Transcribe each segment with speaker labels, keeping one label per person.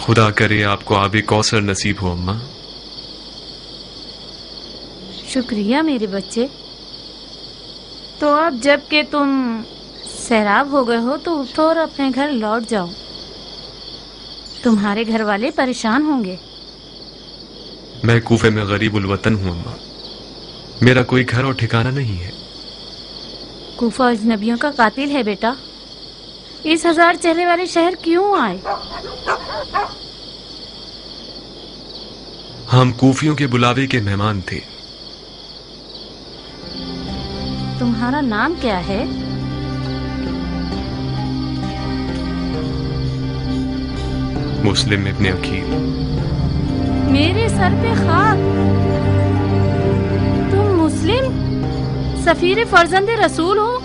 Speaker 1: خدا کرے آپ کو آب کوثر نصیب ہو اماں۔
Speaker 2: شکریہ میرے بچے۔ تو اب جب کہ تم سیراب ہو گئے ہو تو اٹھو اور اپنے گھر لوٹ جاؤ، تمہارے گھر والے پریشان ہوں گے۔
Speaker 1: میں کوفے میں غریب الوطن ہوں اماں، میرا کوئی گھر اور ٹھکانہ نہیں ہے۔
Speaker 2: کوفہ اجنبیوں کا قاتل ہے بیٹا، اس 1000 چہرے والے شہر کیوں آئے؟
Speaker 1: ہم کوفیوں کے بلاوے کے مہمان تھے۔
Speaker 2: تمہارا نام کیا ہے؟
Speaker 1: مسلم ابن عقیل۔
Speaker 2: میرے سر پہ خاک! تم مسلم سفیر فرزند رسول ہو؟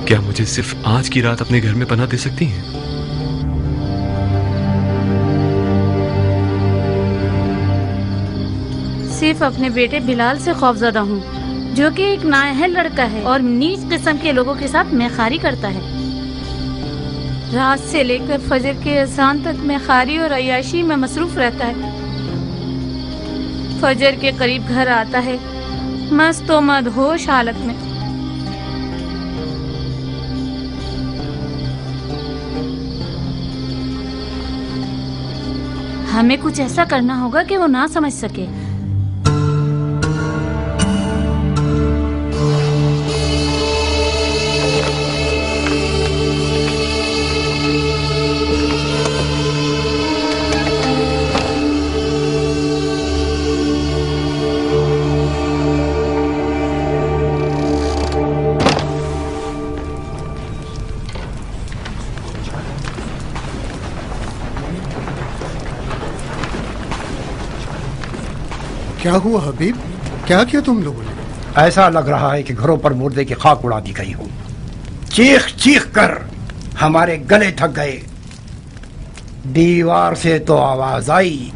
Speaker 1: کیا مجھے صرف آج کی رات اپنے گھر میں پناہ دے سکتی ہیں؟
Speaker 2: صرف اپنے بیٹے بلال سے خوفزدہ ہوں، جو کہ ایک نااہل لڑکا ہے اور نیچ قسم کے لوگوں کے ساتھ میخاری کرتا ہے۔ رات سے لے کر فجر کے اذان تک میخاری اور عیاشی میں مصروف رہتا ہے۔ فجر کے قریب گھر آتا ہے مست و مدہوش حالت میں۔ ہمیں کچھ ایسا کرنا ہوگا کہ وہ نہ سمجھ سکے۔
Speaker 3: کیا ہوا حبیب؟ کیا کیا تم لوگوں نے؟
Speaker 4: ایسا لگ رہا ہے کہ گھروں پر مردے کی خاک اڑا دی گئی ہو۔ چیخ چیخ کر ہمارے گلے تھک گئے۔ دیوار سے تو آواز آئی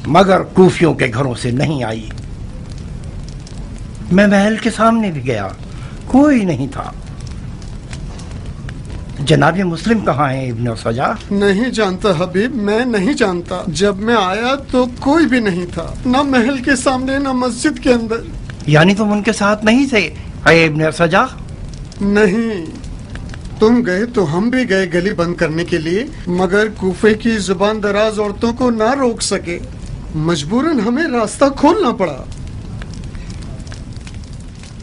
Speaker 4: مگر کوفیوں کے گھروں سے نہیں آئی۔ میں محل کے سامنے بھی گیا، کوئی نہیں تھا۔ جناب مسلم کہاں ہیں ابن سجا؟
Speaker 3: نہیں جانتا حبیب، میں نہیں جانتا۔ جب میں آیا تو کوئی بھی نہیں تھا، نہ محل کے سامنے نہ مسجد کے اندر۔
Speaker 4: یعنی تم ان کے ساتھ نہیں تھے اے ابن سجا؟
Speaker 3: نہیں، تم گئے تو ہم بھی گئے گلی بند کرنے کے لیے، مگر کوفے کی زبان دراز عورتوں کو نہ روک سکے، مجبوراً ہمیں راستہ کھولنا پڑا۔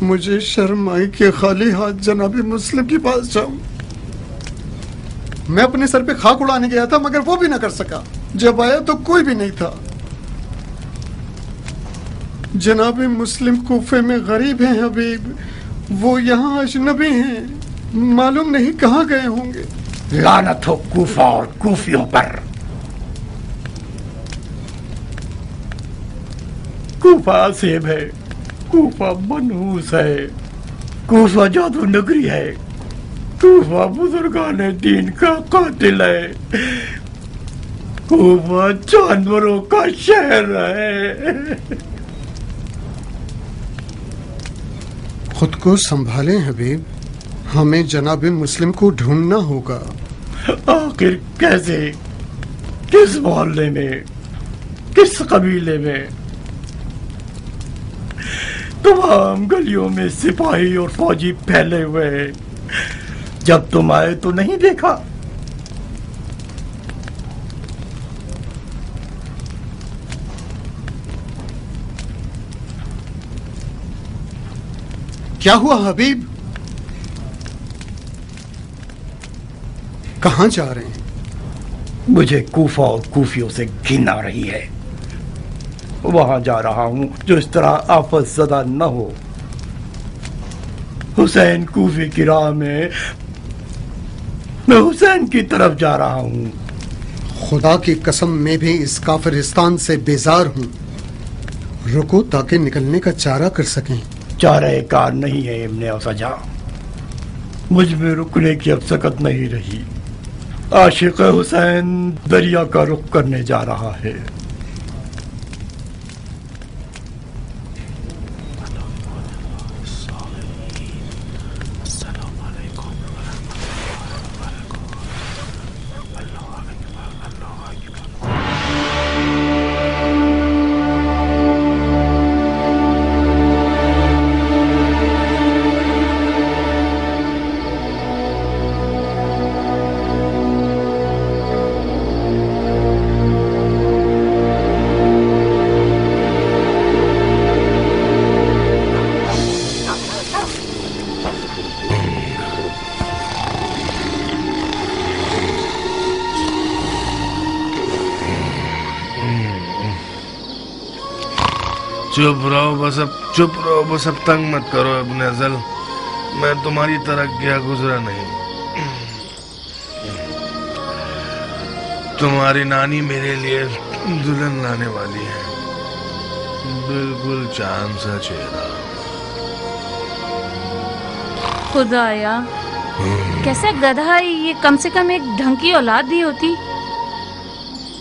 Speaker 3: مجھے شرم آئی کہ خالی ہاتھ جناب مسلم کے پاس جاؤں۔ میں اپنے سر پہ خاک اڑانے گیا تھا مگر وہ بھی نہ کر سکا۔ جب آیا تو کوئی بھی نہیں تھا۔ جناب مسلم کوفے میں غریب ہیں حبیب، وہ یہاں اجنبی ہیں، معلوم نہیں کہاں گئے ہوں گے۔
Speaker 4: لعنت ہو کوفہ اور کوفیوں پر۔ کوفہ عصیب ہے، کوفہ منحوس ہے، کوفہ جادو نگری ہے، کوفہ بزرگان دین کا قاتل ہے، کوفہ جانوروں کا شہر ہے۔
Speaker 3: خود کو سنبھالیں حبیب، ہمیں جناب مسلم کو ڈھونڈنا ہوگا۔
Speaker 4: آخر کیسے؟ کس محلے میں؟ کس قبیلے میں؟ تمام گلیوں میں سپاہی اور فوجی پھیلے ہوئے ہیں، جب تم آئے تو نہیں دیکھا۔
Speaker 3: کیا ہوا حبیب؟ کہاں جا رہے ہیں؟
Speaker 4: مجھے کوفہ اور کوفیوں سے گھن آ رہی ہے، وہاں جا رہا ہوں جو اس طرح آفت زدہ نہ ہو۔ حسین کوفی کی راہ میں حسین کی طرف جا رہا ہوں۔
Speaker 3: خدا کی قسم میں بھی اس کافرستان سے بیزار ہوں، رکو تاکہ نکلنے کا چارہ کر سکیں۔
Speaker 4: چارہ کار نہیں ہے ابن سجا، مجھ میں رکنے کی اب سکت نہیں رہی۔ عاشق حسین دریا کا رخ کرنے جا رہا ہے۔
Speaker 5: चुप रहो बस अब तंग मत करो इब्ने अज़ल। मैं तुम्हारी तरह गया गुजरा नहीं। तुम्हारी नानी मेरे लिए दुल्हन लाने वाली है, बिल्कुल चांद सा चेहरा।
Speaker 2: खुदाया, कैसा गधा है ये, कम से कम एक ढंग की औलाद दी होती।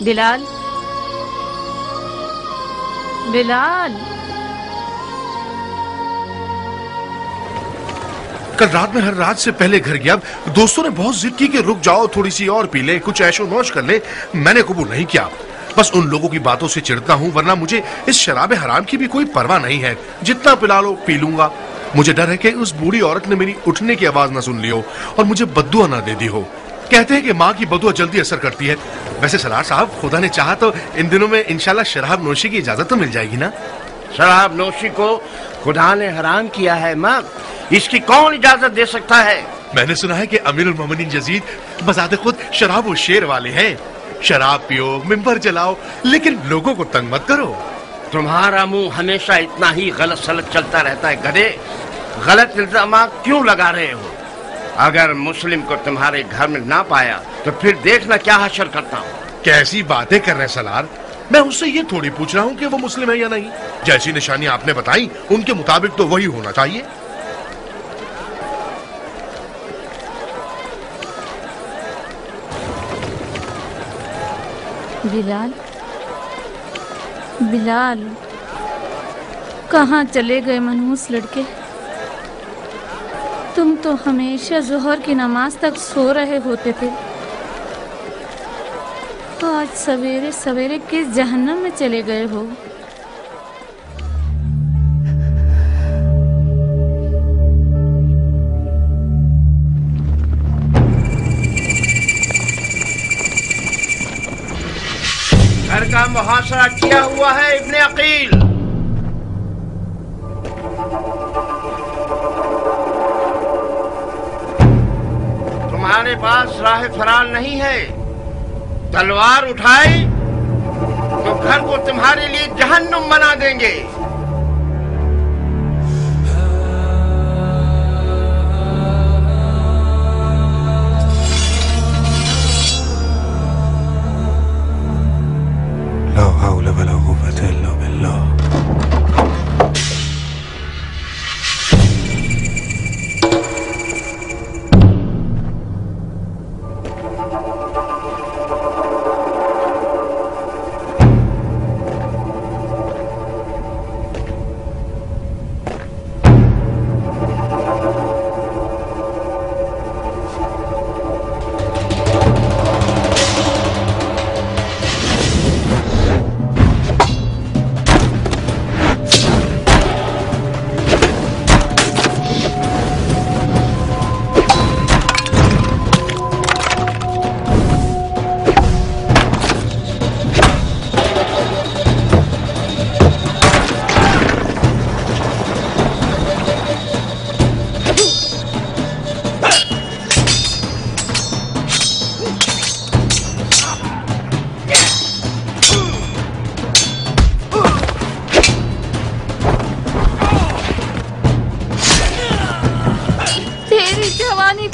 Speaker 2: बिलाल, बिलाल।
Speaker 5: कल रात में हर रात से पहले घर गया। दोस्तों ने बहुत जिद की कि रुक जाओ, थोड़ी सी और पी ले, कुछ ऐशो मौज कर ले। मैंने कबूल नहीं किया। बस उन लोगों की बातों से चिढ़ता हूँ, वरना मुझे इस शराब हराम की भी कोई परवाह नहीं है। जितना पिला लो पी लूंगा। मुझे डर है कि उस बूढ़ी औरत ने मेरी उठने की आवाज ना सुन ली हो और मुझे बद्दुआ ना दे दी हो। कहते हैं कि माँ की बद्दुआ जल्दी असर करती है। वैसे सलार साहब, खुदा ने चाहा तो इन दिनों में इंशाल्लाह शराब नोशी की इजाजत तो मिल जाएगी ना?
Speaker 6: शराब नोशी को खुदा ने हराम किया है माँ, इसकी कौन इजाजत दे सकता है?
Speaker 5: मैंने सुना है कि अमीरुल मोमिनीन यजीद बजाते खुद शराब और शेर वाले हैं। शराब पियो, मिंबर जलाओ, लेकिन लोगों को तंग मत करो।
Speaker 6: तुम्हारा मुंह हमेशा इतना ही गलत सलत चलता रहता है गधे। गलत इल्जाम क्यों लगा रहे हो? अगर मुस्लिम को तुम्हारे घर में ना पाया तो फिर देखना क्या हशर करता हूँ।
Speaker 5: कैसी बातें कर रहे हैं सलार? मैं उससे ये थोड़ी पूछ रहा हूँ कि वो मुस्लिम है या नहीं। जैसी निशानी आपने बताई उनके मुताबिक तो वही होना चाहिए।
Speaker 2: बिलाल, बिलाल, कहाँ चले गए मनहूस लड़के? तुम तो हमेशा जोहर की नमाज तक सो रहे होते थे। आज सवेरे सवेरे किस जहन्नम में चले गए हो?
Speaker 6: घर का मुहासरा किया हुआ है इब्ने अकील। तुम्हारे पास राह फरार नहीं है। तलवार उठाई तो घर को तुम्हारे लिए जहन्नुम बना देंगे।
Speaker 5: ला हौला वला कुव्वता इल्ला बिल्लाह।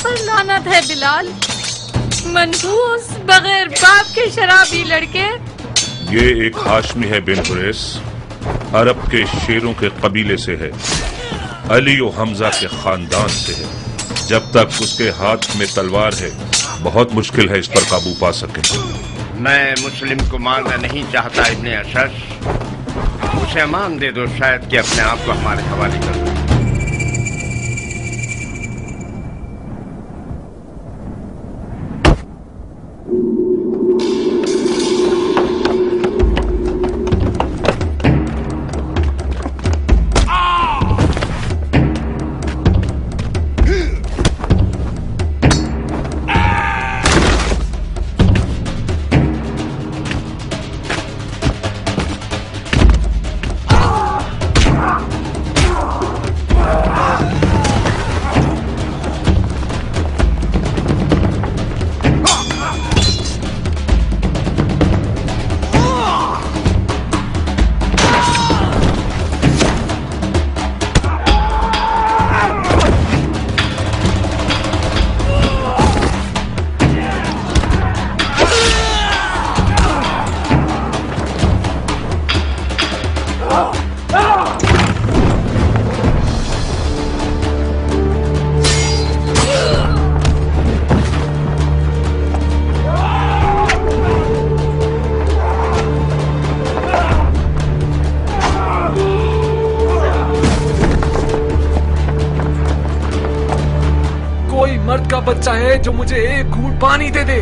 Speaker 2: पर लानत है बिलाल, मनहूस बगैर बाप के शराबी लड़के।
Speaker 7: ये एक हाशमी है बिन हुरैस, अरब के शेरों के कबीले से है, अली और हमजा के खानदान से है। जब तक उसके हाथ में तलवार है बहुत मुश्किल है इस पर काबू पा सके।
Speaker 6: मैं मुस्लिम को मारना नहीं चाहता इब्ने अशश, उसे अमान दे दो, शायद कि अपने आप को हमारे हवाले कर दो।
Speaker 1: बच्चा है जो मुझे एक घूंट पानी दे दे।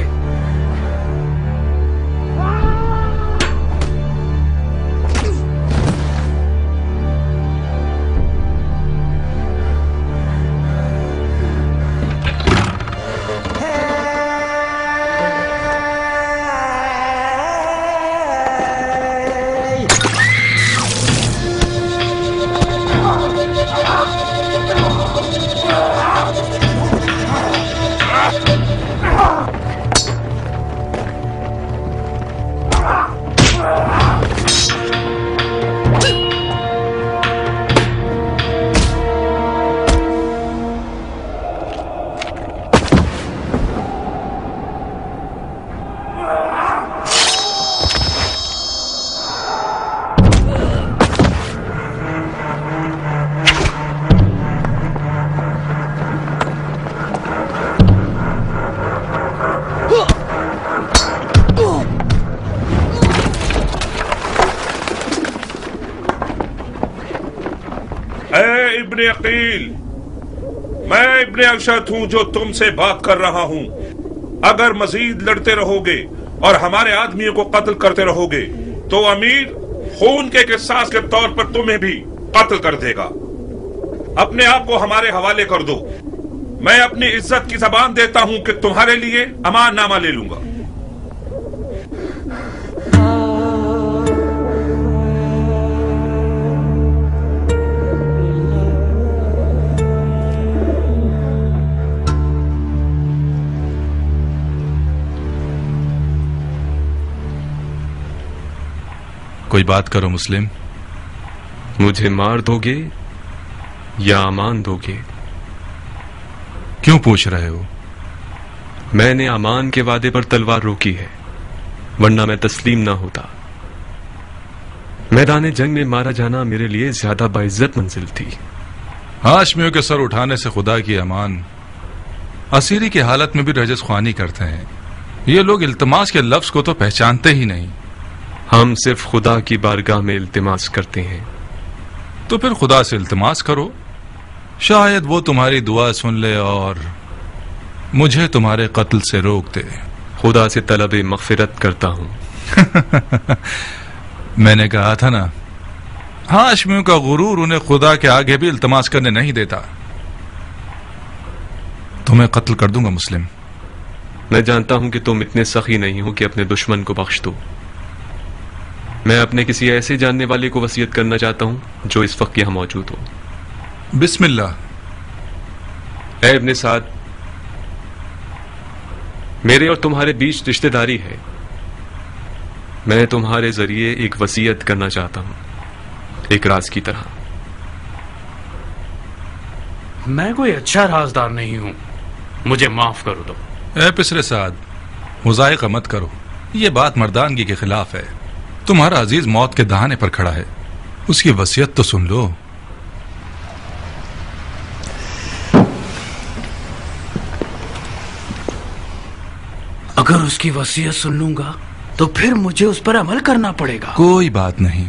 Speaker 7: इब्ने अकील, मैं इब्ने अशद हूं जो तुमसे बात कर रहा हूं। अगर मजीद लड़ते रहोगे और हमारे आदमियों को कत्ल करते रहोगे तो अमीर खून के किसास के तौर पर तुम्हें भी कत्ल कर देगा। अपने आप को हमारे हवाले कर दो। मैं अपनी इज्जत की जबान देता हूं कि तुम्हारे लिए अमाननामा ले लूंगा।
Speaker 8: कोई बात करो मुस्लिम।
Speaker 1: मुझे मार दोगे या अमान दोगे?
Speaker 8: क्यों पूछ रहे हो?
Speaker 1: मैंने अमान के वादे पर तलवार रोकी है, वरना मैं तस्लीम ना होता। मैदान जंग में मारा जाना मेरे लिए ज्यादा बाइज्जत मंजिल थी।
Speaker 8: हाशमियों के सर उठाने से खुदा की अमान। असीरी की हालत में भी रजस ख्वानी करते हैं। ये लोग इल्तमास के लफ्ज को तो पहचानते ही नहीं।
Speaker 1: हम सिर्फ खुदा की बारगाह में इल्तिमास करते हैं।
Speaker 8: तो फिर खुदा से इल्तिमास करो, शायद वो तुम्हारी दुआ सुन ले और मुझे तुम्हारे कत्ल से रोक दे।
Speaker 1: खुदा से तलब मगफिरत करता हूं।
Speaker 8: मैंने कहा था ना, हाशमियों का गुरूर उन्हें खुदा के आगे भी इल्तिमास करने नहीं देता। तुम्हें कत्ल कर दूंगा मुस्लिम।
Speaker 1: मैं जानता हूं कि तुम इतने सखी नहीं हो कि अपने दुश्मन को बख्श दो। मैं अपने किसी ऐसे जानने वाले को वसीयत करना चाहता हूं जो इस वक्त यहां मौजूद हो।
Speaker 8: बिस्मिल्लाह।
Speaker 1: ऐ इब्ने साद, मेरे और तुम्हारे बीच रिश्तेदारी है। मैं तुम्हारे जरिए एक वसीयत करना चाहता हूं, एक राज की तरह।
Speaker 9: मैं कोई अच्छा राजदार नहीं हूं, मुझे माफ कर दो।
Speaker 8: ऐ पिसरे साद, मुजायका मत करो। ये बात मर्दानगी के खिलाफ है। तुम्हारा अजीज मौत के दहाने पर खड़ा है, उसकी वसीयत तो सुन लो।
Speaker 9: अगर उसकी वसीयत सुन लूंगा तो फिर मुझे उस पर अमल करना पड़ेगा।
Speaker 8: कोई बात नहीं।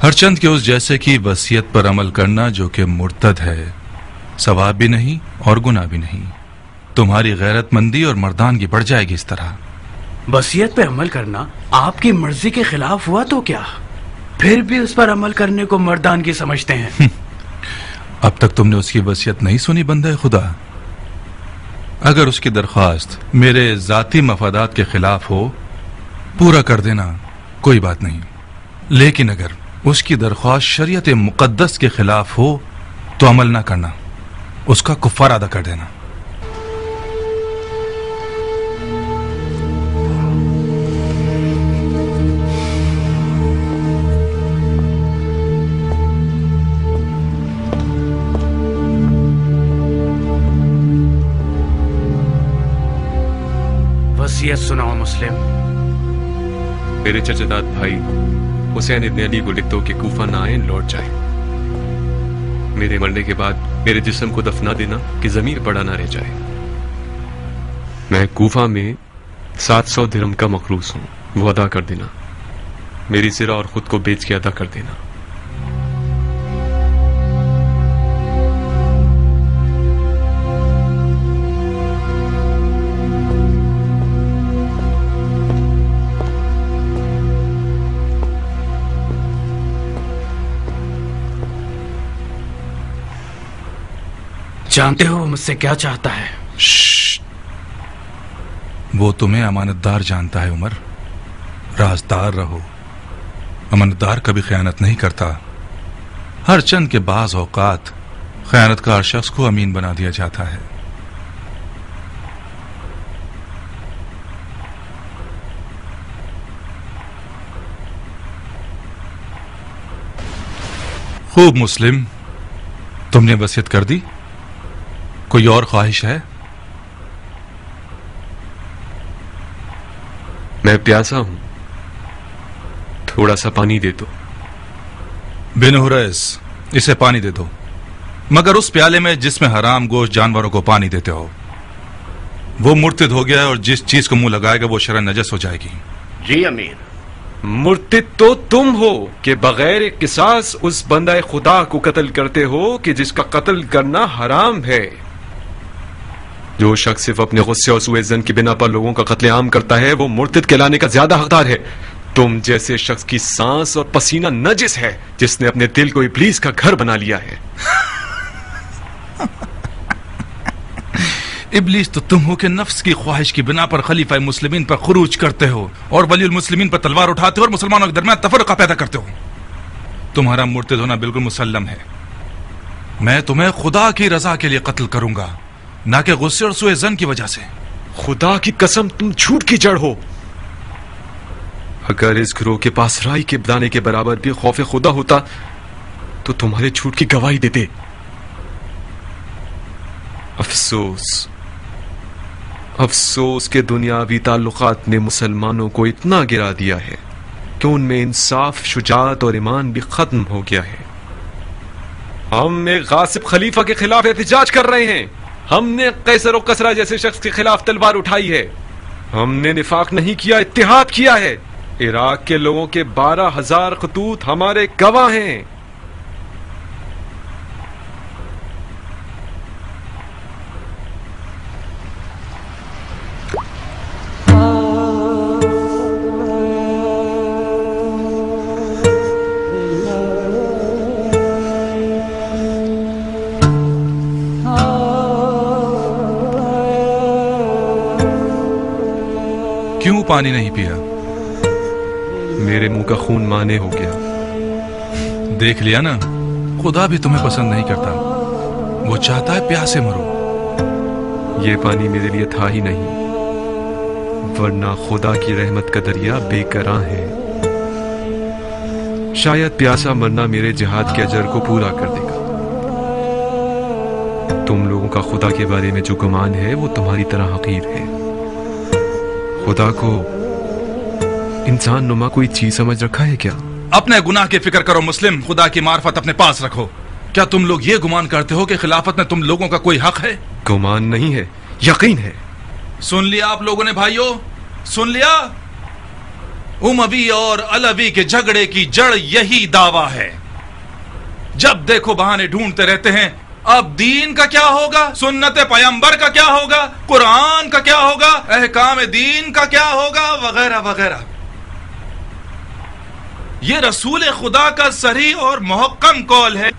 Speaker 8: हरचंद के उस जैसे की वसीयत पर अमल करना जो कि मुर्तद है, सवाब भी नहीं और गुनाह भी नहीं। तुम्हारी गैरतमंदी और मर्दानगी बढ़ जाएगी इस तरह।
Speaker 9: वसीयत पे अमल करना आपकी मर्जी के खिलाफ हुआ तो क्या? फिर भी उस पर अमल करने को मर्दानगी समझते हैं।
Speaker 8: अब तक तुमने उसकी वसीयत नहीं सुनी बंदे खुदा। अगर उसकी दरख्वास्त मेरे जाती मफादात के खिलाफ हो, पूरा कर देना, कोई बात नहीं। लेकिन अगर उसकी दरख्वास्त शरीयत मुकद्दस के खिलाफ हो तो अमल ना करना, उसका कुफ्फार अदा कर देना।
Speaker 9: वसीयत सुनाओ मुस्लिम।
Speaker 1: मेरे चचेदाद भाई हुसैन इब्ने अली को लिख दो कि कूफा ना आए, लौट जाए। मेरे मरने के बाद मेरे जिस्म को दफना देना कि जमीर पड़ा ना रह जाए। मैं कूफा में 700 दिरहम का मखरूस हूं, वो अदा कर देना। मेरी सिरा और खुद को बेच के अदा कर देना।
Speaker 9: जानते हो मुझसे क्या चाहता है?
Speaker 8: वो तुम्हें अमानतदार जानता है उमर। राजदार रहो। अमानतदार कभी खयानत नहीं करता। हर चंद के बाज औकात खयानतकार शख्स को अमीन बना दिया जाता है। खूब मुस्लिम, तुमने वसीयत कर दी? कोई और ख्वाहिश है?
Speaker 1: मैं प्यासा हूं, थोड़ा सा पानी दे दो।
Speaker 8: बिन हुरैस, इसे पानी दे दो, मगर उस प्याले में जिसमें हराम गोश्त जानवरों को पानी देते हो। वो मुर्तिद हो गया है और जिस चीज को मुंह लगाएगा वो शरन नजस हो जाएगी।
Speaker 6: जी अमीर।
Speaker 1: मुर्तिद तो तुम हो कि बगैर किसास उस बंदा खुदा को कत्ल करते हो कि जिसका कत्ल करना हराम है। जो शख्स सिर्फ अपने गुस्से और सूए ज़न की बिना पर लोगों का कत्लेआम करता है वो मुर्तिद कहलाने का ज्यादा हकदार है। तुम जैसे शख्स की सांस और पसीना नजिस है जिसने अपने दिल को इब्लीस का घर बना लिया है।
Speaker 8: इब्लीस तो तुम हो कि नफ्स की ख्वाहिश की बिना पर खलीफा मुस्लिमीन पर खुरूज करते हो और वलीउल मुस्लिमीन पर तलवार उठाते हो और मुसलमानों के दरमियान तफर्रुका पैदा करते हो। तुम्हारा मुर्तिद होना बिल्कुल मुसल्लम है। मैं तुम्हें खुदा की रजा के लिए कत्ल करूंगा, ना कि गुस्से और सूए ज़न की वजह से।
Speaker 1: खुदा की कसम, तुम झूठ की जड़ हो। अगर इस गिरोह के पास राई के दाने के बराबर भी खौफ खुदा होता तो तुम्हारे झूठ की गवाही देते। अफसोस, अफसोस के दुनियावी ताल्लुकात ने मुसलमानों को इतना गिरा दिया है कि उनमें इंसाफ, शुजाअत और ईमान भी खत्म हो गया है। हम एक गासिब खलीफा के खिलाफ एहतिजाज कर रहे हैं। हमने कैसर और कसरा जैसे शख्स के खिलाफ तलवार उठाई है। हमने निफाक नहीं किया, इत्तिहाद किया है। इराक के लोगों के 12,000 खतूत हमारे गवाह हैं।
Speaker 8: क्यों पानी नहीं पिया?
Speaker 1: मेरे मुंह का खून माने हो गया।
Speaker 8: देख लिया ना, खुदा भी तुम्हें पसंद नहीं करता। वो चाहता है प्यासे मरो।
Speaker 1: ये पानी मेरे लिए था ही नहीं, वरना खुदा की रहमत का दरिया बेकरां है। शायद प्यासा मरना मेरे जिहाद के अजर को पूरा कर देगा। तुम लोगों का खुदा के बारे में जो गुमान है वो तुम्हारी तरह हकीर है। खुदा को इंसान नुमा कोई चीज समझ रखा है क्या?
Speaker 8: अपने गुनाह की फिक्र करो मुस्लिम, खुदा की मार्फत अपने पास रखो। क्या तुम लोग ये गुमान करते हो कि खिलाफत में तुम लोगों का कोई हक है?
Speaker 1: गुमान नहीं है, यकीन है।
Speaker 8: सुन लिया आप लोगों ने भाइयों, सुन लिया? उमवी और अलवी के झगड़े की जड़ यही दावा है। जब देखो बहाने ढूंढते रहते हैं। अब दीन का क्या होगा, सुन्नत पैगंबर का क्या होगा, कुरान का क्या होगा, अहकाम दीन का क्या होगा, वगैरह वगैरह। ये रसूल खुदा का सही और मुहक्कम कौल है।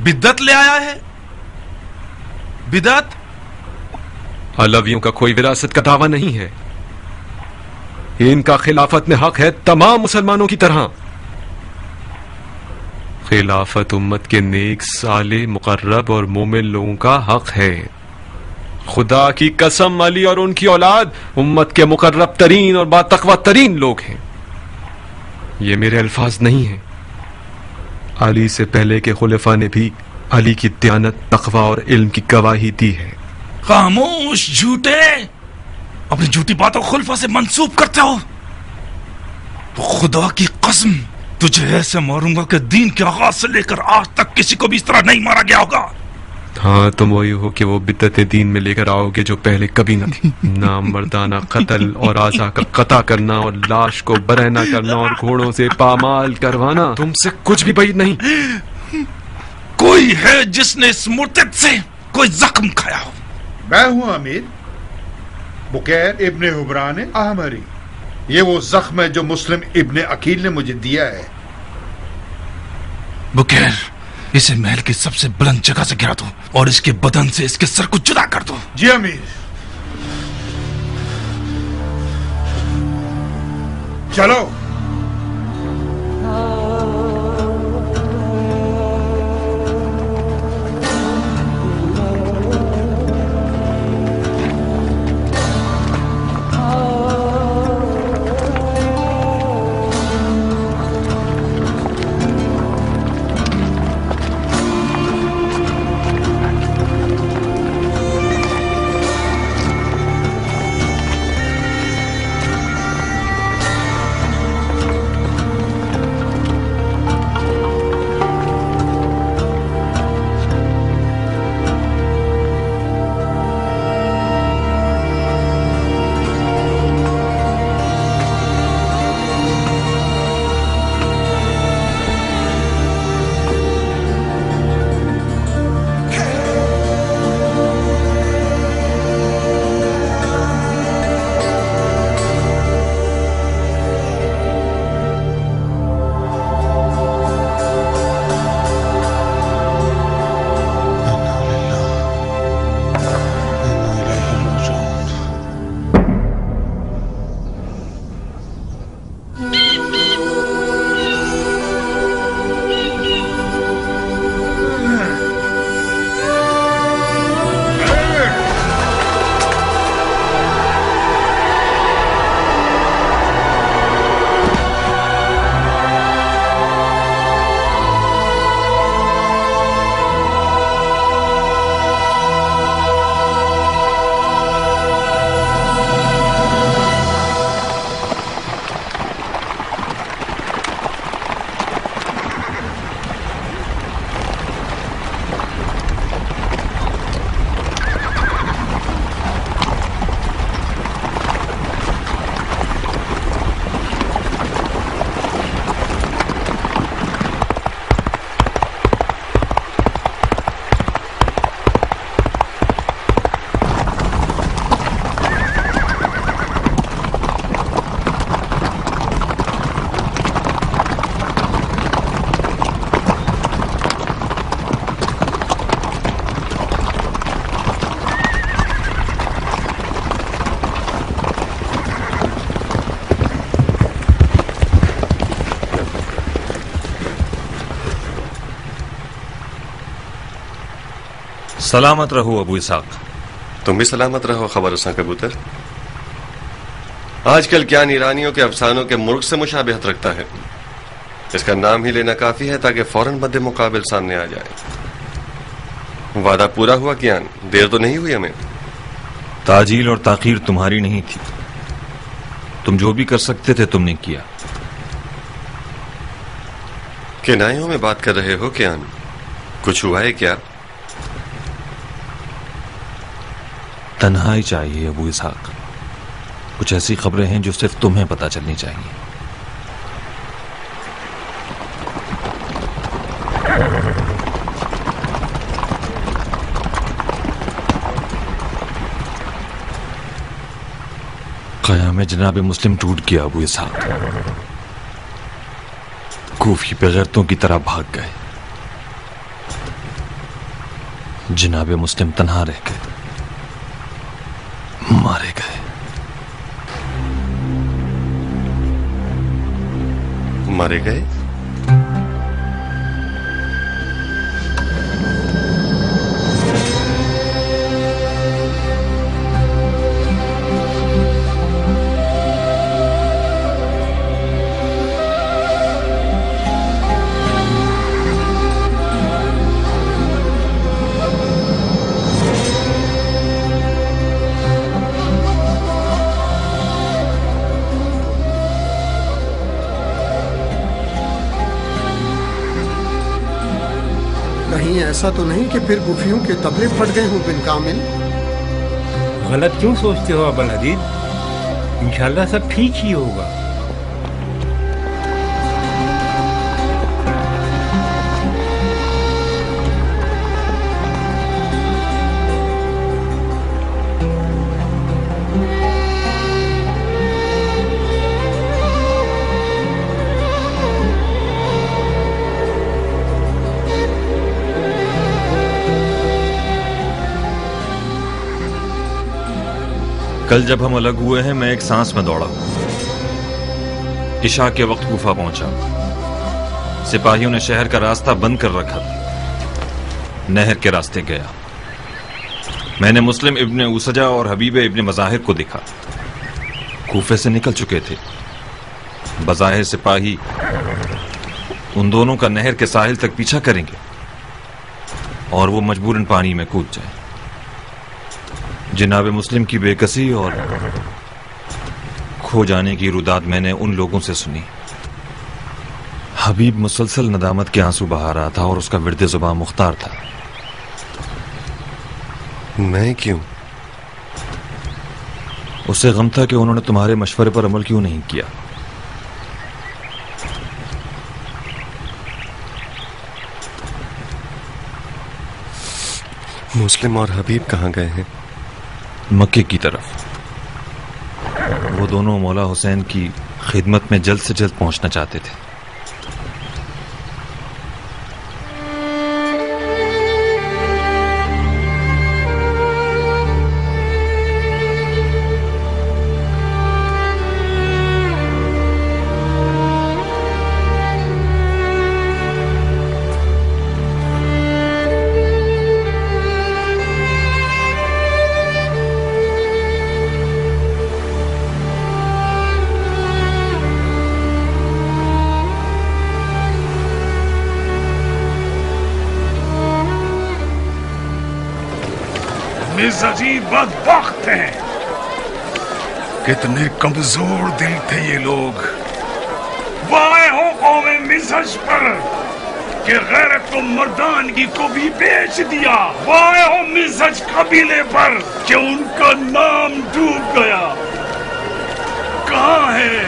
Speaker 8: बिदअत ले आया है। बिदअत
Speaker 1: अलवियों का कोई विरासत का दावा नहीं है। इनका खिलाफत में हक है तमाम मुसलमानों की तरह। खिलाफत उम्मत के नेक, साले, मुकर्रब और मोमिन लोगों का हक है। खुदा की कसम, अली और उनकी औलाद उम्मत के मुकर्रब तरीन और बातकवा तरीन लोग हैं। ये मेरे अल्फाज नहीं हैं। अली से पहले के खुलफा ने भी अली की दयानत, तकवा और इल्म की गवाही दी है।
Speaker 8: खामोश झूठे, अपनी झूठी बातों को खुलफा से मंसूब करते हो। तो खुदा की कसम, तुझे ऐसे मारूंगा कि दीन के आगाज से लेकर आज तक किसी को भी इस तरह नहीं मारा गया होगा।
Speaker 1: हाँ, तुम वही हो कि वो बिद्दत दीन में लेकर आओगे जो पहले कभी न थी। नामर्दाना कत्ल और आज़ा का कता करना और लाश को बरहना करना और घोड़ों से पामाल करवाना तुमसे कुछ भी بعید नहीं।
Speaker 8: कोई है जिसने इस मुर्तद से कोई जख्म खाया हो?
Speaker 10: मैं हूं अमीर, बुकैर इब्ने हुबरान अहमरी। ये वो जख्म है जो मुस्लिम इब्ने अकील ने मुझे दिया है।
Speaker 8: बुकैर اسے محل کی سب سے بلند جگہ سے گرا دو اور اس کے بدن سے اس کے سر کو جدا کر دو.
Speaker 10: جی امیر. چلو.
Speaker 11: سلامت رہو ابو اسحاق.
Speaker 12: تم بھی سلامت رہو خبر رساں کبوتر. آج کل کیا ایرانیوں کے افسانوں کے مرغ سے مشابہت رکھتا ہے. اس کا نام ہی لینا کافی ہے تاکہ فوراً مد مقابل سامنے آ جائے. وعدہ پورا ہوا کیان؟ دیر تو نہیں ہوئی ہمیں.
Speaker 11: تاجیل اور تاخیر تمہاری نہیں تھی. تم جو بھی کر سکتے تھے تم نے کیا.
Speaker 12: کنایوں میں بات کر رہے ہو کیان؟ کچھ ہوا ہے کیا؟
Speaker 11: تنہائی چاہیے ابو اسحاق. کچھ ایسی خبریں ہیں جو صرف تمہیں پتہ چلنی چاہیے. قیام جناب مسلم ٹوٹ گیا ابو اسحاق. کوفی بغیرتوں کی طرح بھاگ گئے. جناب مسلم تنہا رہ گئے، مارے گئے.
Speaker 12: مارے گئے؟
Speaker 3: ایسا تو نہیں کہ پھر گفیوں کے تبلے پھٹ گئے ہوں بن کامل؟
Speaker 13: غلط کیوں سوچتے ہو ابا الحدید؟ انشاءاللہ سب ٹھیک ہی ہوگا.
Speaker 11: کل جب ہم الگ ہوئے ہیں میں ایک سانس میں دوڑا ہوں. عشاء کے وقت کوفہ پہنچا. سپاہیوں نے شہر کا راستہ بند کر رکھا تھا. نہر کے راستے گیا. میں نے مسلم ابن اوسجہ اور حبیب ابن مظاہر کو دیکھا. کوفے سے نکل چکے تھے. بظاہر سپاہی ان دونوں کا نہر کے ساحل تک پیچھا کریں گے اور وہ مجبوراً پانی میں کود جائیں. جناب مسلم کی بے کسی اور کھو جانے کی روداد میں نے ان لوگوں سے سنی. حبیب مسلسل ندامت کے آنسو بہا رہا تھا اور اس کا ورد زباں مختار تھا.
Speaker 12: میں کیوں؟
Speaker 11: اسے غم تھا کہ انہوں نے تمہارے مشورے پر عمل کیوں نہیں کیا.
Speaker 12: مسلم اور حبیب کہاں گئے ہیں؟
Speaker 11: مکے کی طرف. وہ دونوں مولا حسین کی خدمت میں جلد سے جلد پہنچنا چاہتے تھے.
Speaker 14: عجیب بدبخت ہیں. کتنے کمزور دل تھے یہ لوگ. وائے ہو قوم مزہج پر کہ غیرت و مردانگی کو بھی بیچ دیا. وائے ہو مزہج قبیلے پر کہ ان کا نام ڈوب گیا. کہاں ہے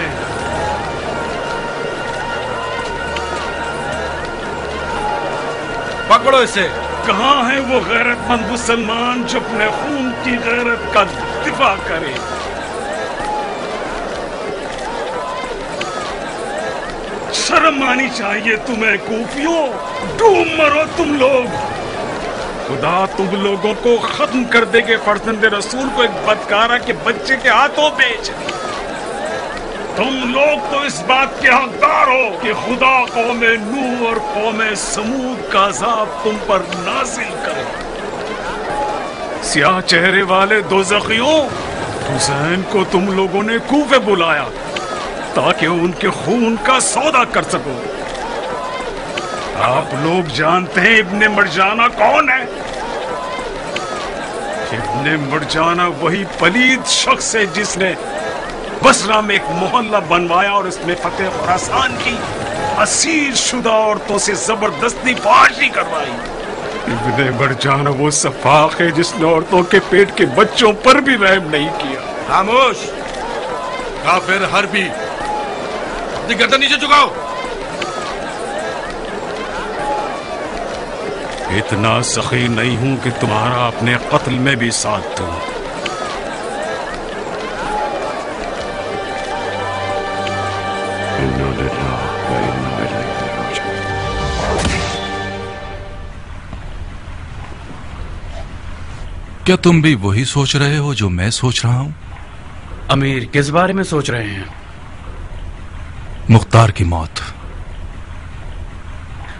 Speaker 15: پکڑو اسے.
Speaker 14: کہاں ہے وہ غیرت مند مسلمان جو اپنے خون کی غیرت کا دفاع کرے؟ شرم آنی چاہیے تمہیں کوفیوں. ڈوب مرو تم لوگ. خدا تم لوگوں کو ختم کر دے گے. فرزند رسول کو ایک بدکارہ کے بچے کے ہاتھوں بیچ. تم لوگ تو اس بات کے حقدار ہو کہ خدا قوم نوح اور قوم سمود کا عذاب تم پر نازل کرے. سیاہ چہرے والے دوزخیوں، حسین کو تم لوگوں نے کوفے بلایا تاکہ ان کے خون کا سودا کر سکو. آپ لوگ جانتے ہیں ابن مرجانہ کون ہے؟ ابن مرجانہ وہی پلید شخص ہے جس نے بصرہ میں ایک محلہ بنوایا اور اس میں فتح خراسان کی اسیر شدہ عورتوں سے زبردستی فحاشی کروائی. ابن مرجانہ وہ سفاق ہے جس نے عورتوں کے پیٹ کے بچوں پر بھی رحم نہیں کیا.
Speaker 15: خاموش کافر حربی، اپنی گردن نیچے جھکاؤ.
Speaker 14: اتنا سخی نہیں ہوں کہ تمہارا اپنے قتل میں بھی ساتھ دوں.
Speaker 8: کیا تم بھی وہی سوچ رہے ہو جو میں سوچ رہا ہوں؟
Speaker 9: امیر کس بارے میں سوچ رہے ہیں؟
Speaker 8: مختار کی موت.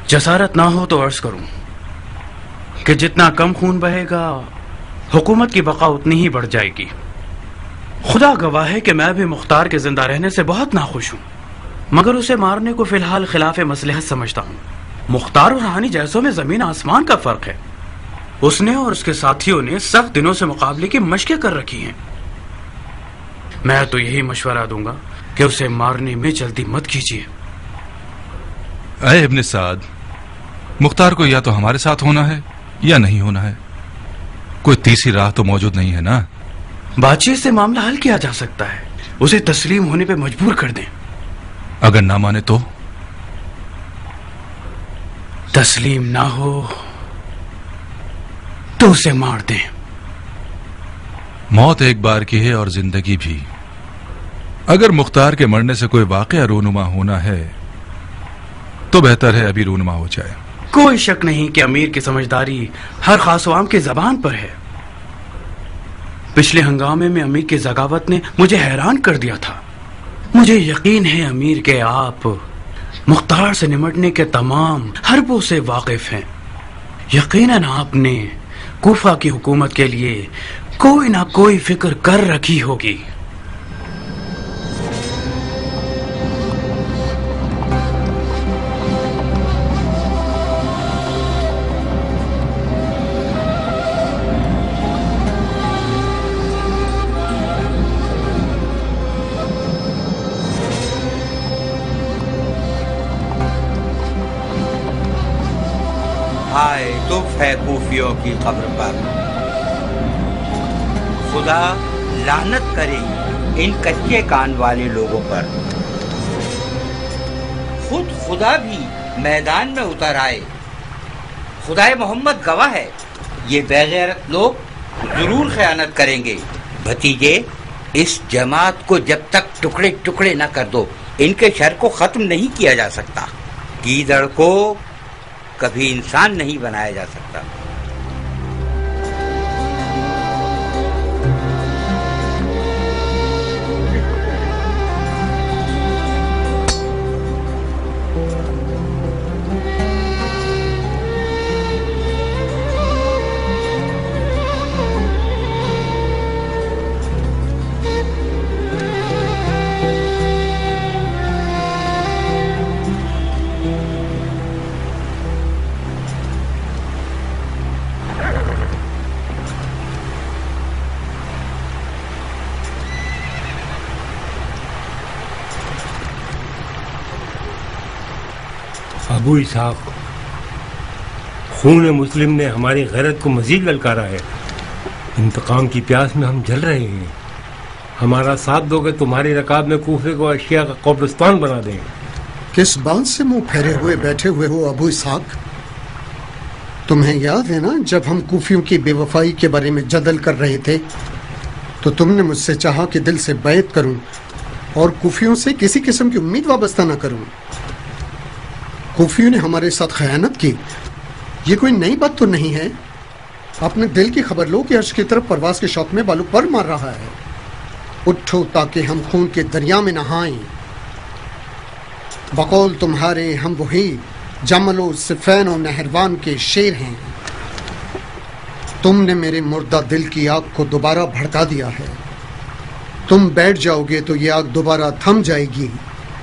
Speaker 9: جسارت نہ ہو تو عرض کروں کہ جتنا کم خون بہے گا حکومت کی بقا اتنی ہی بڑھ جائے گی. خدا گواہ ہے کہ میں بھی مختار کے زندہ رہنے سے بہت ناخوش ہوں، مگر اسے مارنے کو فی الحال خلاف مصلحت سمجھتا ہوں. مختار اور ہانی جیسوں میں زمین آسمان کا فرق ہے. اس نے اور اس کے ساتھیوں نے سخت دنوں سے مقابلے کی مشقیں کر رکھی ہیں. میں تو یہی مشورہ دوں گا کہ اسے مارنے میں جلدی مت کیجیے.
Speaker 8: اے ابن سعد، مختار کو یا تو ہمارے ساتھ ہونا ہے یا نہیں ہونا ہے. کوئی تیسری راہ تو موجود نہیں ہے نا؟
Speaker 9: بات چیت سے معاملہ حل کیا جا سکتا ہے. اسے تسلیم ہونے پہ مجبور کر دیں.
Speaker 8: اگر نہ مانے تو؟
Speaker 9: تسلیم نہ ہو تو اسے مار دیں.
Speaker 8: موت ایک بار کی ہے اور زندگی بھی. اگر مختار کے مرنے سے کوئی واقعہ رونما ہونا ہے تو بہتر ہے ابھی رونما ہو جائے.
Speaker 9: کوئی شک نہیں کہ امیر کی سمجھداری ہر خاص و عام کی زبان پر ہے. पिछले हंगामे में अमीर की ज़गावत ने मुझे हैरान कर दिया था। मुझे यकीन है अमीर के आप मुख्तार से निमटने के तमाम हरबों से वाकिफ हैं। यकीनन आपने कूफा की हुकूमत के लिए कोई ना कोई फिक्र कर रखी होगी।
Speaker 16: हाय दुख है कूफियों की कब्र पर, खुदा लानत करे इन कच्चे कान वाले लोगों पर। खुद खुदा भी मैदान में उतर आए। खुदाए मोहम्मद गवाह है, ये बेगैरत लोग जरूर खयानत करेंगे। भतीजे, इस जमात को जब तक टुकड़े टुकड़े न कर दो, इनके शर को खत्म नहीं किया जा सकता। गीदड़ को कभी इंसान नहीं बनाया जा सकता।
Speaker 13: अबू इसहाक, खून मुस्लिम ने हमारी गैरत को मजीद ललकारा है। इंतकाम की प्यास में हम जल रहे हैं। हमारा साथ दोगे तुम्हारी रकाब में कूफे को अशिया का कब्रिस्तान बना दें।
Speaker 3: किस बात से मुंह फेरे हुए बैठे हुए हो अबू इसहाक? तुम्हें याद है ना, जब हम कूफियों की बेवफाई के बारे में जदल कर रहे थे तो तुमने मुझसे चाहा कि दिल से बैत करूं और कूफियों से किसी किस्म की उम्मीद वाबस्ता न करूं। कूफियों ने हमारे साथ खयानत की, ये कोई नई बात तो नहीं है। अपने दिल की खबर लो कि अर्श की तरफ परवाज के शौक में बालू पर मार रहा है। उठो ताकि हम खून के दरिया में नहाएं। बकौल तुम्हारे हम वही जमलो सिफैन और नहरवान के शेर हैं। तुमने मेरे मुर्दा दिल की आग को दोबारा भड़का दिया है। तुम बैठ जाओगे तो ये आग दोबारा थम जाएगी।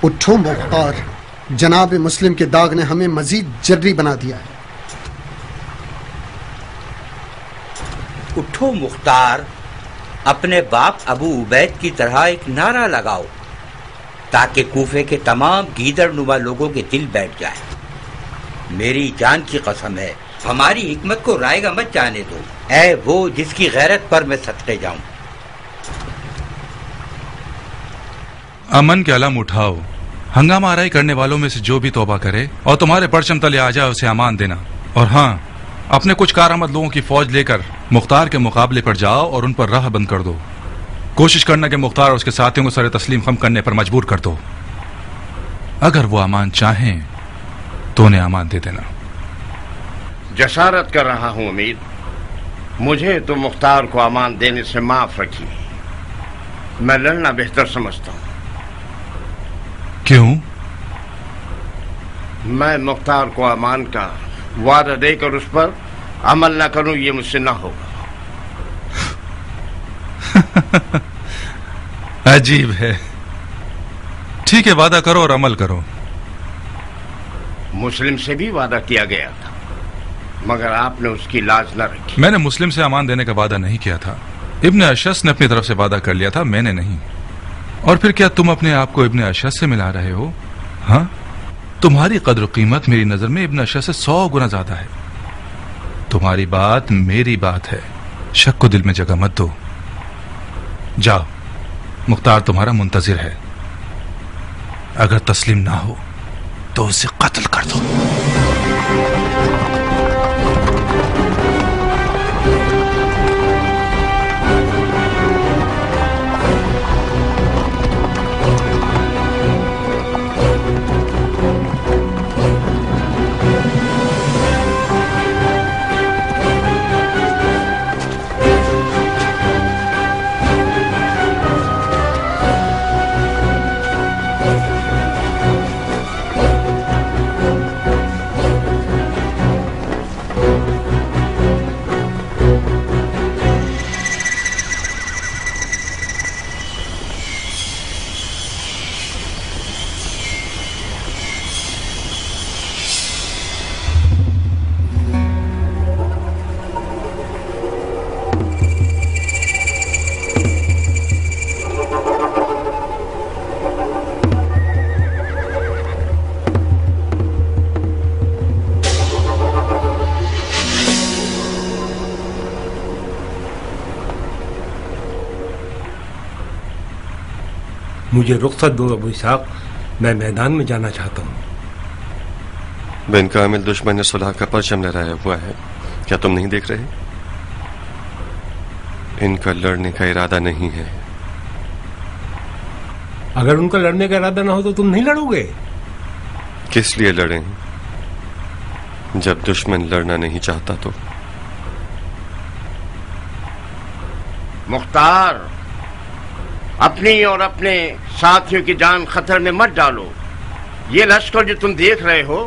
Speaker 3: उठो मुख्तार, जनाब मुस्लिम के दाग ने हमें मजीद जर्री बना दिया है।
Speaker 16: उठो मुख्तार, अपने बाप अबू उबैद की तरह एक नारा लगाओ ताकि कूफे के तमाम गीदड़ नुमा लोगों के दिल बैठ जाए। मेरी जान की कसम है, हमारी हिकमत को रायगा मत जाने दो। ऐ वो जिसकी गैरत पर मैं सदके जाऊं।
Speaker 8: अमन के अलम उठाओ। हंगामा आराई करने वालों में से जो भी तौबा करे और तुम्हारे परचम तले आ जाए उसे अमान देना। और हाँ, अपने कुछ कारआमद लोगों की फौज लेकर मुख्तार के मुकाबले पर जाओ और उन पर राह बंद कर दो। कोशिश करना कि मुख्तार और उसके साथियों को सर तस्लीम खम करने पर मजबूर कर दो। अगर वो अमान चाहें तो उन्हें अमान दे देना।
Speaker 6: जसारत कर रहा हूं अमीर, मुझे तो मुख्तार को अमान देने से माफ रखिए। मैं लड़ना बेहतर समझता हूं।
Speaker 8: क्यों?
Speaker 6: मैं मुख्तार को अमान का वादा देकर उस पर अमल न करूं, ये मुझसे ना होगा।
Speaker 8: अजीब है। ठीक है, वादा करो और अमल करो।
Speaker 6: मुस्लिम से भी वादा किया गया था, मगर आपने उसकी लाज न रखी।
Speaker 8: मैंने मुस्लिम से अमान देने का वादा नहीं किया था। इब्ने अशस ने अपनी तरफ से वादा कर लिया था, मैंने नहीं। और फिर क्या तुम अपने आप को इब्ने अशस से मिला रहे हो? हाँ, तुम्हारी कद्र कीमत मेरी नजर में इब्ने अशस से 100 गुना ज्यादा है। तुम्हारी बात मेरी बात है, शक को दिल में जगह मत दो। जाओ, मुख्तार तुम्हारा मुंतजिर है। अगर तस्लीम ना हो तो उसे कत्ल कर दो।
Speaker 13: मुझे रुख्सत दो अबू इसहाक, मैं मैदान में जाना चाहता हूँ।
Speaker 12: बिन कामिल दुश्मन ने सुलह का परचम लहराया हुआ है, क्या तुम नहीं देख रहे? इनका लड़ने का इरादा नहीं है।
Speaker 13: अगर उनका लड़ने का इरादा ना हो तो तुम नहीं लड़ोगे?
Speaker 12: किस लिए लड़ें जब दुश्मन लड़ना नहीं चाहता तो?
Speaker 6: मुख्तार, अपनी और अपने साथियों की जान खतरे में मत डालो। ये लश्कर जो तुम देख रहे हो,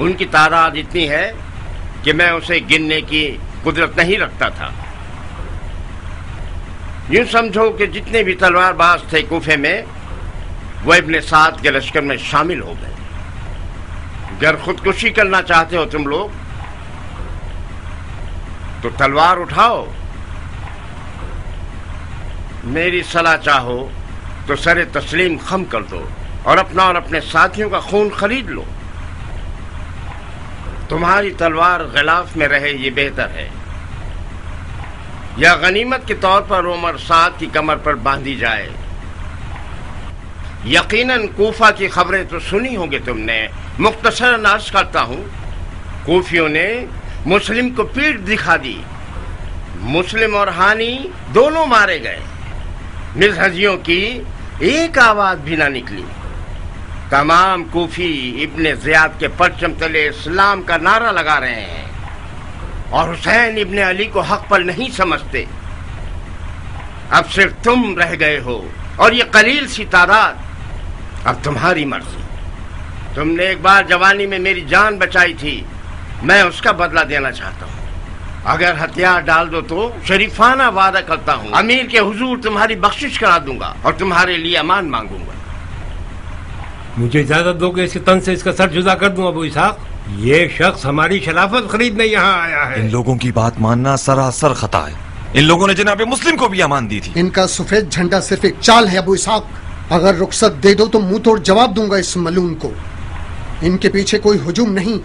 Speaker 6: उनकी तादाद इतनी है कि मैं उसे गिनने की कुदरत नहीं रखता था। यूं समझो कि जितने भी तलवारबाज थे कूफे में, वो इब्ने साद के लश्कर में शामिल हो गए। अगर खुदकुशी करना चाहते हो तुम लोग तो तलवार उठाओ, मेरी सलाह चाहो तो सरे तस्लीम खम कर दो और अपना और अपने साथियों का खून खरीद लो। तुम्हारी तलवार गिलाफ में रहे ये बेहतर है, या गनीमत के तौर पर उमर साद की कमर पर बांधी जाए। यकीनन कूफा की खबरें तो सुनी होंगी तुमने। मुख्तसरन अर्ज करता हूं, कूफियों ने मुस्लिम को पीठ दिखा दी। मुस्लिम और हानी दोनों मारे गए। मिज़हजियों की एक आवाज भी ना निकली। तमाम कूफी इब्ने ज़ियाद के परचम तले इस्लाम का नारा लगा रहे हैं और हुसैन इब्ने अली को हक पर नहीं समझते। अब सिर्फ तुम रह गए हो और ये कलील सी तादाद। अब तुम्हारी मर्जी। तुमने एक बार जवानी में मेरी जान बचाई थी, मैं उसका बदला देना चाहता हूँ। अगर हथियार डाल दो तो शरीफाना वादा करता हूँ, अमीर के हुजूर तुम्हारी बख्शिश करा दूंगा और तुम्हारे लिए अमान मांगूंगा।
Speaker 13: मुझे इजाजत दो कि इसके तन से इसका सर जुदा कर दूं अबू इसहाक। ये शख्स हमारी शराफत खरीदने यहाँ आया है।
Speaker 11: इन लोगों की बात मानना सरासर खता है। इन लोगों ने जनाब मुस्लिम को भी अमान दी थी।
Speaker 3: इनका सफेद झंडा सिर्फ एक चाल है अबू इसहाक। अगर रुखसत दे दो तो मुंह तोड़ जवाब दूंगा इस मलून को। इनके पीछे कोई हुजूम नहीं,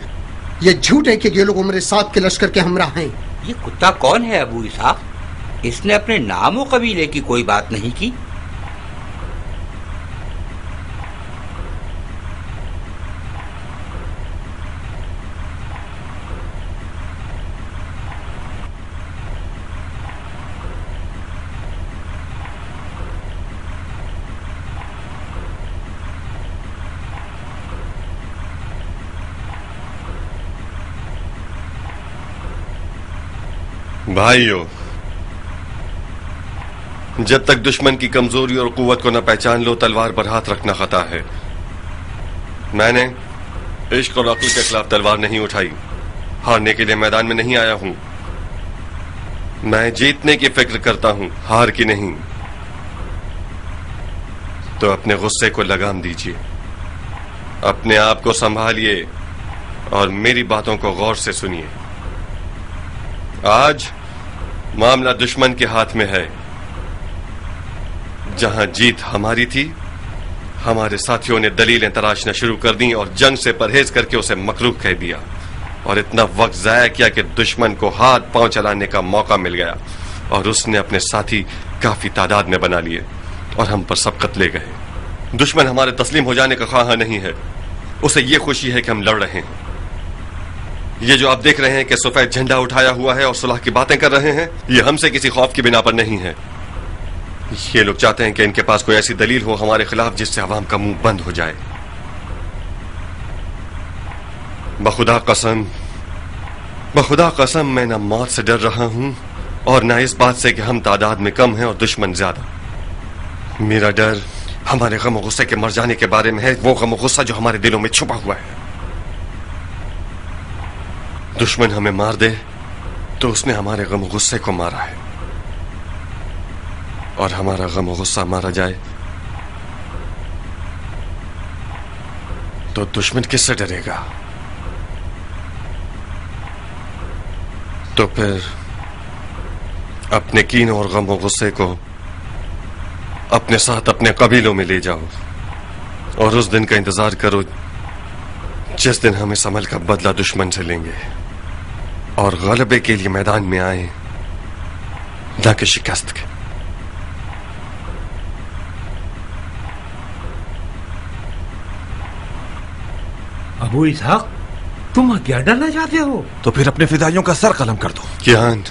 Speaker 3: ये झूठ है कि ये लोग उमर साद के लश्कर के हमरा हैं।
Speaker 16: ये कुत्ता कौन है अबू इसहाक? इसने अपने नाम और कबीले की कोई बात नहीं की।
Speaker 12: भाइयों, जब तक दुश्मन की कमजोरी और कुव्वत को न पहचान लो, तलवार पर हाथ रखना खता है। मैंने इश्क और अक्ल के खिलाफ तलवार नहीं उठाई। हारने के लिए मैदान में नहीं आया हूं। मैं जीतने की फिक्र करता हूं, हार की नहीं। तो अपने गुस्से को लगाम दीजिए, अपने आप को संभालिए और मेरी बातों को गौर से सुनिए। आज मामला दुश्मन के हाथ में है। जहां जीत हमारी थी, हमारे साथियों ने दलीलें तराशना शुरू कर दी और जंग से परहेज करके उसे मकरूह कह दिया और इतना वक्त जाया किया कि दुश्मन को हाथ पांव चलाने का मौका मिल गया और उसने अपने साथी काफी तादाद में बना लिए और हम पर सबकत ले गए। दुश्मन हमारे तस्लीम हो जाने का ख्वाह नहीं है, उसे ये खुशी है कि हम लड़ रहे हैं। ये जो आप देख रहे हैं कि सफेद झंडा उठाया हुआ है और सुलह की बातें कर रहे हैं, ये हमसे किसी खौफ की बिना पर नहीं है। ये लोग चाहते हैं कि इनके पास कोई ऐसी दलील हो हमारे खिलाफ जिससे अवाम का मुंह बंद हो जाए। बखुदा कसम मैं न मौत से डर रहा हूं और न इस बात से कि हम तादाद में कम हैं और दुश्मन ज्यादा। मेरा डर हमारे गम और गुस्से के मर जाने के बारे में है, वो गम और गुस्सा जो हमारे दिलों में छुपा हुआ है। दुश्मन हमें मार दे तो उसने हमारे गम और गुस्से को मारा है, और हमारा गम और गुस्सा मारा जाए तो दुश्मन किससे डरेगा? तो फिर अपने कीन और गम और गुस्से को अपने साथ अपने कबीलों में ले जाओ और उस दिन का इंतजार करो जिस दिन हम इस अमल का बदला दुश्मन से लेंगे और गलबे के लिए मैदान में आए, न कि शिकस्त के।
Speaker 13: अबू इसहाक, तुम हथियार डालना चाहते हो?
Speaker 11: तो फिर अपने फिदाइयों का सर कलम कर दो।
Speaker 12: कियान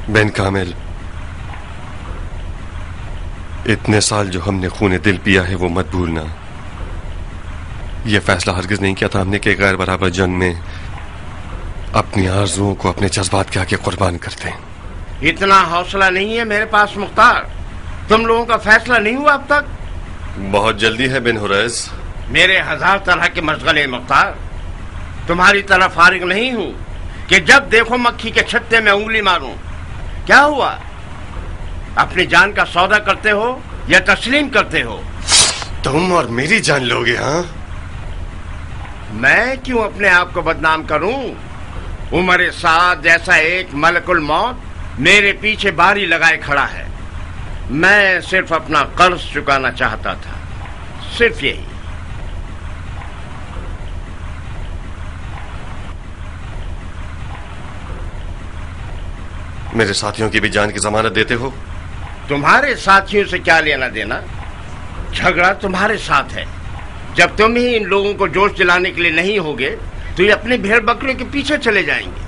Speaker 12: बिन कामिल, इतने साल जो हमने खून दिल पिया है वो मत भूलना। ये फैसला हरगिज नहीं किया था हमने कि गैर बराबर जंग में अपनी आरज़ुओं को अपने जज्बात के आगे कुर्बान करते हैं।
Speaker 6: इतना हौसला नहीं है मेरे पास मुख्तार। तुम लोगों का फैसला नहीं हुआ अब तक?
Speaker 12: बहुत जल्दी है बिन हुरैस।
Speaker 6: मेरे 1000 तरह के मशगले मुख्तार। तुम्हारी तरह फारिग नहीं हूं कि जब देखो मक्खी के छत्ते में उंगली मारूं। क्या हुआ? अपनी जान का सौदा करते हो या तस्लीम करते हो?
Speaker 12: तुम और मेरी जान लोगे? हाँ,
Speaker 6: मैं क्यों अपने आप को बदनाम करूं? उमर साद जैसा एक मलकुल मौत मेरे पीछे बारी लगाए खड़ा है। मैं सिर्फ अपना कर्ज चुकाना चाहता था, सिर्फ यही।
Speaker 12: मेरे साथियों की भी जान की जमानत देते हो?
Speaker 6: तुम्हारे साथियों से क्या लेना देना? झगड़ा तुम्हारे साथ है। जब तुम ही इन लोगों को जोश दिलाने के लिए नहीं होगे तो ये अपने भेड़ बकरियों के पीछे चले जाएंगे।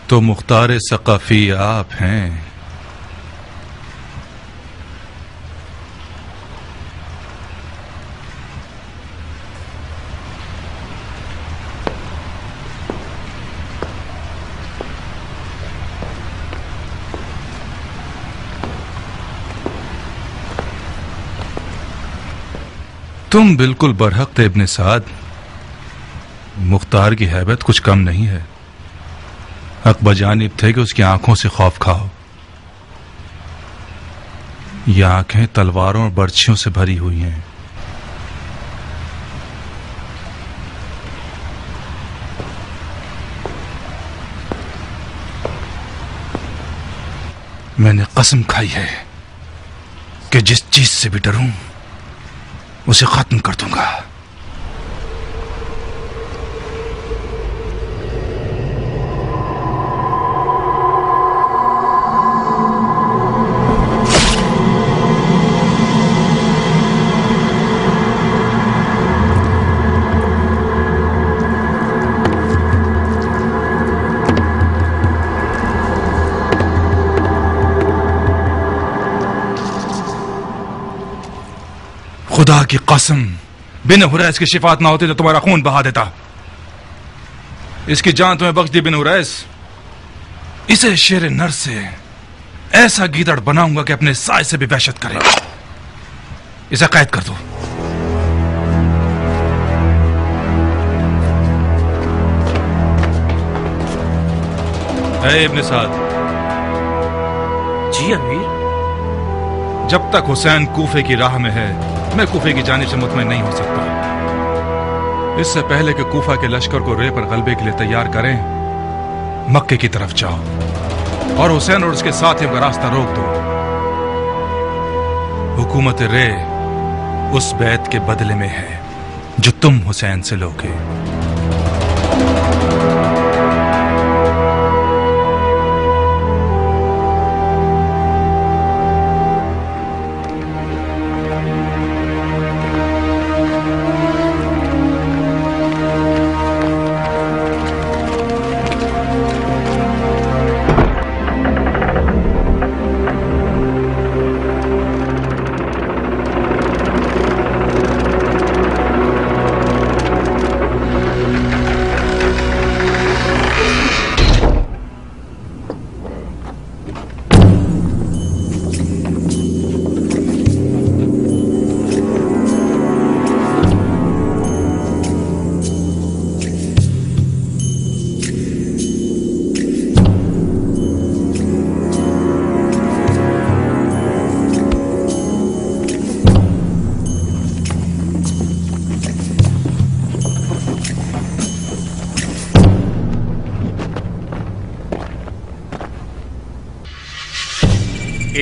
Speaker 8: तो मुख्तार सकाफी आप हैं। तुम बिल्कुल बरहक थे इब्ने साद। मुख्तार की हैबत कुछ कम नहीं है। हक बजानिब थे कि उसकी आंखों से खौफ खाओ। ये आंखें तलवारों और बर्छियों से भरी हुई हैं। मैंने कसम खाई है कि जिस चीज से भी डरूं उसे खत्म कर दूंगा। खुदा की कसम, बिन हुरैस की शिफात ना होती तो तुम्हारा खून बहा देता। इसकी जान तुम्हें बख्श दी बिन हुरैस। इसे शेर नर से ऐसा गीदड़ बनाऊंगा कि अपने साय से भी वहशत करे। इसे कैद कर दो। इब्ने साद।
Speaker 9: जी अमीर।
Speaker 8: जब तक हुसैन कूफे की राह में है मैं कूफे की जाने से मुतमईन नहीं हो सकता। इससे पहले कि कूफा के लश्कर को रे पर गलबे के लिए तैयार करें, मक्के की तरफ जाओ और हुसैन और उसके साथियों का रास्ता रोक दो। हुकूमत रे उस बैत के बदले में है जो तुम हुसैन से लोगे।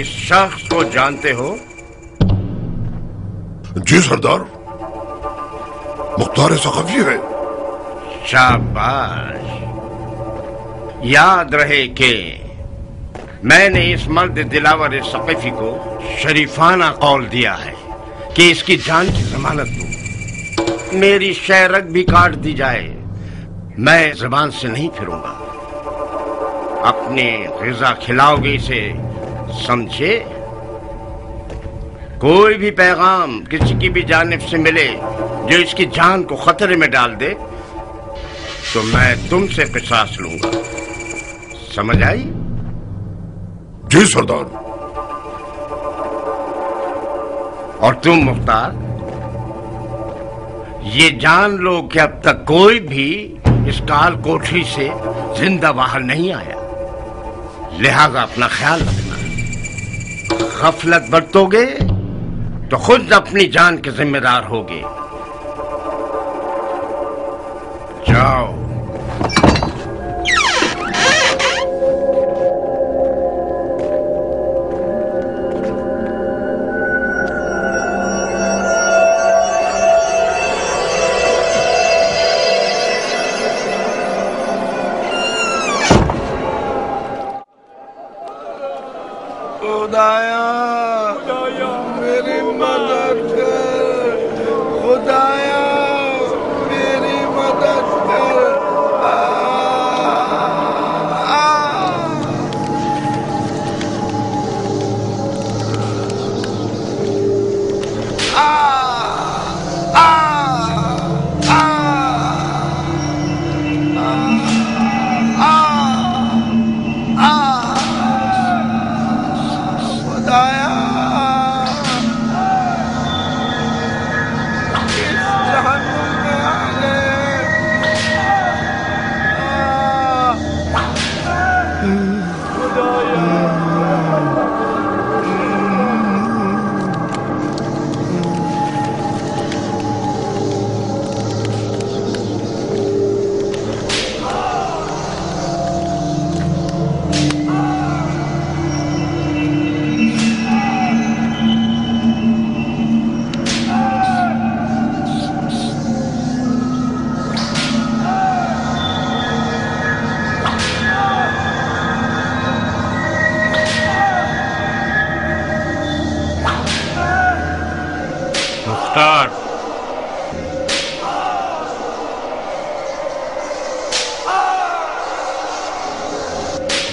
Speaker 6: इस शख्स को जानते हो?
Speaker 5: जी सरदार, मुख्तार सखफी है।
Speaker 6: शाबाश। याद रहे कि मैंने इस मर्द दिलावर सखफी को शरीफाना कौल दिया है कि इसकी जान की जमानत दूं। मेरी शहरग भी काट दी जाए, मैं जुबान से नहीं फिरूंगा। अपनी ग़िज़ा खिलाओगे इसे, समझे? कोई भी पैगाम किसी की भी जानिब से मिले जो इसकी जान को खतरे में डाल दे तो मैं तुमसे क़िसास लूंगा। समझ आई?
Speaker 5: जी सरदार।
Speaker 6: और तुम मुख्तार, ये जान लो कि अब तक कोई भी इस काल कोठरी से जिंदा बाहर नहीं आया, लिहाजा अपना ख्याल रखना। गफलत बरतोगे तो खुद अपनी जान के जिम्मेदार होगे। जाओ।
Speaker 17: खुदाया मेरी मदद कर, खुदाया मेरी मदद कर।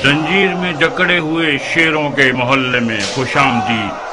Speaker 14: जंजीर में जकड़े हुए शेरों के मोहल्ले में खुशामदीद।